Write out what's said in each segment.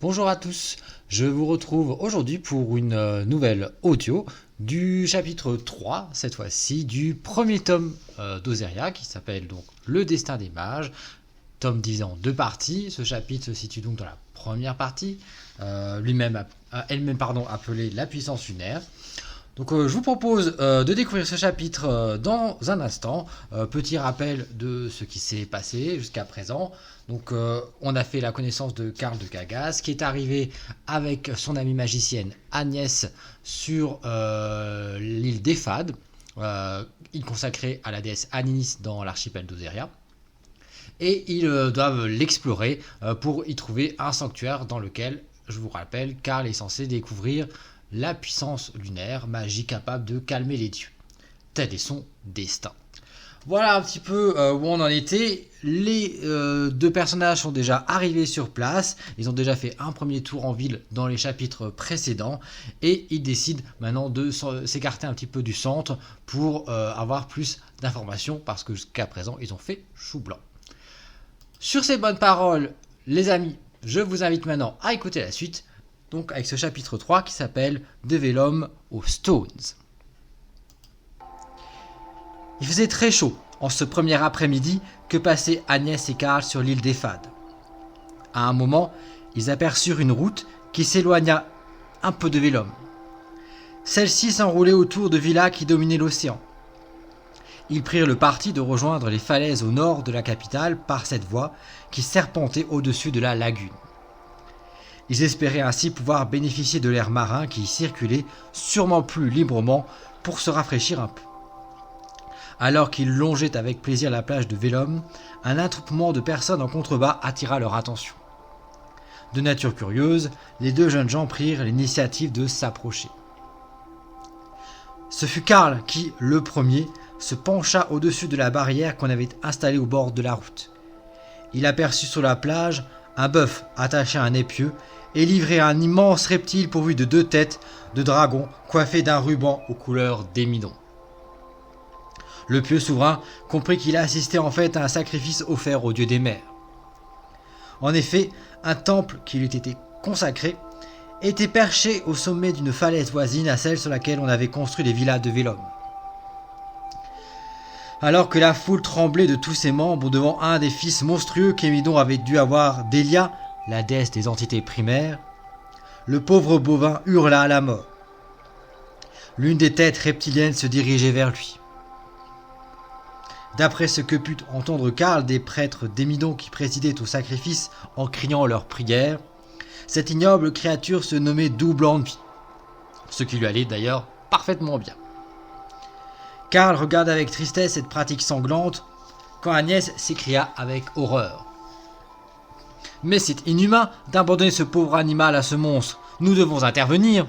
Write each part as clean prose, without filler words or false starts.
Bonjour à tous, je vous retrouve aujourd'hui pour une nouvelle audio du chapitre 3, cette fois-ci, du premier tome d'Ozeria qui s'appelle donc Le Destin des Mages, tome divisé en deux parties. Ce chapitre se situe donc dans la première partie, elle-même appelée La Puissance Lunaire. Donc je vous propose de découvrir ce chapitre dans un instant. Petit rappel de ce qui s'est passé jusqu'à présent. Donc on a fait la connaissance de Karl de Gagas qui est arrivé avec son amie magicienne Agnès sur l'île d'Ephad, île consacrée à la déesse Aninis dans l'archipel d'Ozeria. Et ils doivent l'explorer pour y trouver un sanctuaire dans lequel, je vous rappelle, Karl est censé découvrir la puissance lunaire, magie capable de calmer les dieux. Tel est son destin. Voilà un petit peu où on en était. Les deux personnages sont déjà arrivés sur place. Ils ont déjà fait un premier tour en ville dans les chapitres précédents. Et ils décident maintenant de s'écarter un petit peu du centre pour avoir plus d'informations. Parce que jusqu'à présent, ils ont fait chou blanc. Sur ces bonnes paroles, les amis, je vous invite maintenant à écouter la suite. Donc avec ce chapitre 3 qui s'appelle De Vellum aux Stones. Il faisait très chaud en ce premier après-midi que passaient Agnès et Karl sur l'île d'Ephad. À un moment, ils aperçurent une route qui s'éloigna un peu de Vellum. Celle-ci s'enroulait autour de villas qui dominaient l'océan. Ils prirent le parti de rejoindre les falaises au nord de la capitale par cette voie qui serpentait au-dessus de la lagune. Ils espéraient ainsi pouvoir bénéficier de l'air marin qui y circulait sûrement plus librement pour se rafraîchir un peu. Alors qu'ils longeaient avec plaisir la plage de Vellum, un attroupement de personnes en contrebas attira leur attention. De nature curieuse, les deux jeunes gens prirent l'initiative de s'approcher. Ce fut Karl qui, le premier, se pencha au-dessus de la barrière qu'on avait installée au bord de la route. Il aperçut sur la plage un bœuf attaché à un épieu et livré à un immense reptile pourvu de 2 têtes de dragon coiffé d'un ruban aux couleurs d'émidon. Le pieux souverain comprit qu'il assistait en fait à un sacrifice offert au dieu des mers. En effet, un temple qui lui était consacré était perché au sommet d'une falaise voisine à celle sur laquelle on avait construit les villas de Vellum. Alors que la foule tremblait de tous ses membres devant un des fils monstrueux qu'Émidon avait dû avoir d'Elia, la déesse des entités primaires, le pauvre bovin hurla à la mort. L'une des têtes reptiliennes se dirigeait vers lui. D'après ce que put entendre Karl des prêtres d'Émidon qui présidaient au sacrifice en criant leurs prières, cette ignoble créature se nommait Double Ennui, ce qui lui allait d'ailleurs parfaitement bien. Karl regarda avec tristesse cette pratique sanglante, quand Agnès s'écria avec horreur. « Mais c'est inhumain d'abandonner ce pauvre animal à ce monstre, nous devons intervenir !»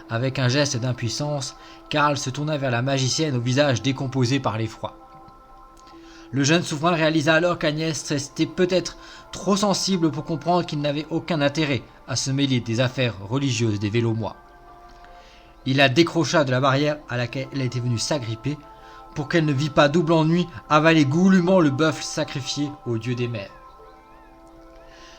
Avec un geste d'impuissance, Karl se tourna vers la magicienne au visage décomposé par l'effroi. Le jeune souverain réalisa alors qu'Agnès restait peut-être trop sensible pour comprendre qu'il n'avait aucun intérêt à se mêler des affaires religieuses des Vellomois. Il la décrocha de la barrière à laquelle elle était venue s'agripper pour qu'elle ne vît pas Double Ennui avaler goulûment le bœuf sacrifié au dieu des mers.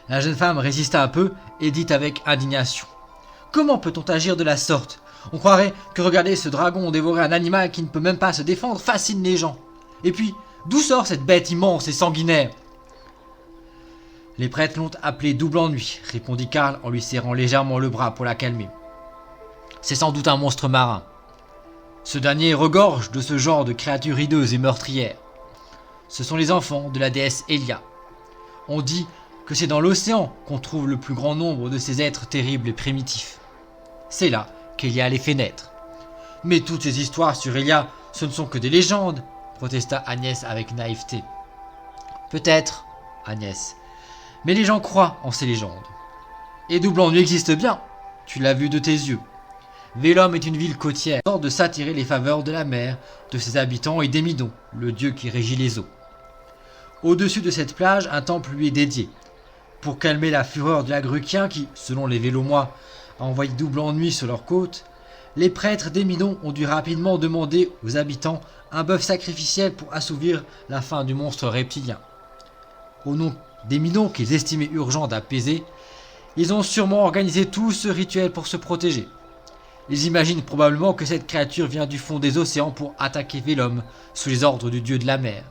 La jeune femme résista un peu et dit avec indignation : « Comment peut-on agir de la sorte ? On croirait que regarder ce dragon dévorer un animal qui ne peut même pas se défendre fascine les gens. Et puis, d'où sort cette bête immense et sanguinaire ?» « Les prêtres l'ont appelé Double Ennui, répondit Karl en lui serrant légèrement le bras pour la calmer. C'est sans doute un monstre marin. Ce dernier regorge de ce genre de créatures hideuses et meurtrières. Ce sont les enfants de la déesse Elia. On dit que c'est dans l'océan qu'on trouve le plus grand nombre de ces êtres terribles et primitifs. C'est là qu'Elia les fait naître. Mais toutes ces histoires sur Elia, ce ne sont que des légendes, protesta Agnès avec naïveté. Peut-être, Agnès, mais les gens croient en ces légendes. Et Double Ennui existe bien, tu l'as vu de tes yeux. Vellum est une ville côtière, sorte de s'attirer les faveurs de la mer, de ses habitants et d'Émidon, le dieu qui régit les eaux. Au-dessus de cette plage, un temple lui est dédié. Pour calmer la fureur de l'Agruquien qui, selon les Vellomois, a envoyé Double Ennui sur leur côte, les prêtres d'Émidon ont dû rapidement demander aux habitants un bœuf sacrificiel pour assouvir la faim du monstre reptilien. Au nom d'Émidon qu'ils estimaient urgent d'apaiser, Ils ont sûrement organisé tout ce rituel pour se protéger. Ils imaginent probablement que cette créature vient du fond des océans pour attaquer Vélum, sous les ordres du dieu de la mer.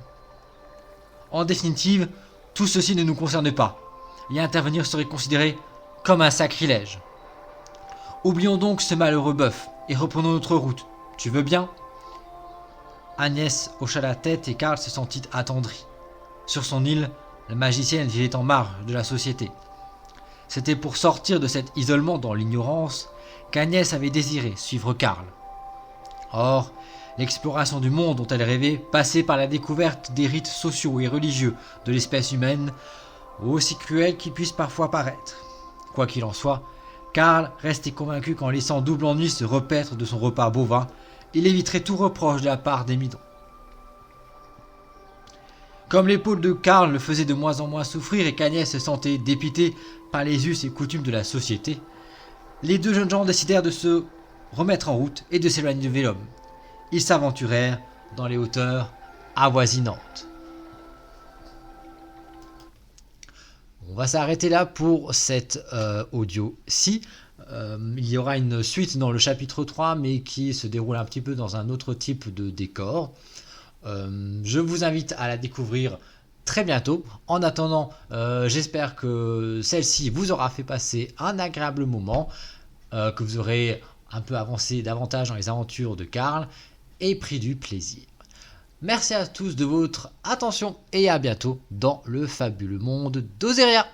En définitive, tout ceci ne nous concerne pas. Y intervenir serait considéré comme un sacrilège. Oublions donc ce malheureux bœuf et reprenons notre route. Tu veux bien ? Agnès hocha la tête et Karl se sentit attendri. Sur son île, la magicienne vivait en marge de la société. C'était pour sortir de cet isolement dans l'ignorance qu'Agnès avait désiré suivre Karl. Or, l'exploration du monde dont elle rêvait passait par la découverte des rites sociaux et religieux de l'espèce humaine, aussi cruels qu'ils puissent parfois paraître. Quoi qu'il en soit, Karl restait convaincu qu'en laissant Double Ennui se repaître de son repas bovin, il éviterait tout reproche de la part d'Émidon. Comme l'épaule de Karl le faisait de moins en moins souffrir et qu'Agnès se sentait dépitée par les us et coutumes de la société, les deux jeunes gens décidèrent de se remettre en route et de s'éloigner de Vélum. Ils s'aventurèrent dans les hauteurs avoisinantes. On va s'arrêter là pour cet audio-ci. Il y aura une suite dans le chapitre 3, mais qui se déroule un petit peu dans un autre type de décor. Je vous invite à la découvrir très bientôt. En attendant, j'espère que celle-ci vous aura fait passer un agréable moment, que vous aurez un peu avancé davantage dans les aventures de Karl et pris du plaisir. Merci à tous de votre attention et à bientôt dans le fabuleux monde d'Ozeria.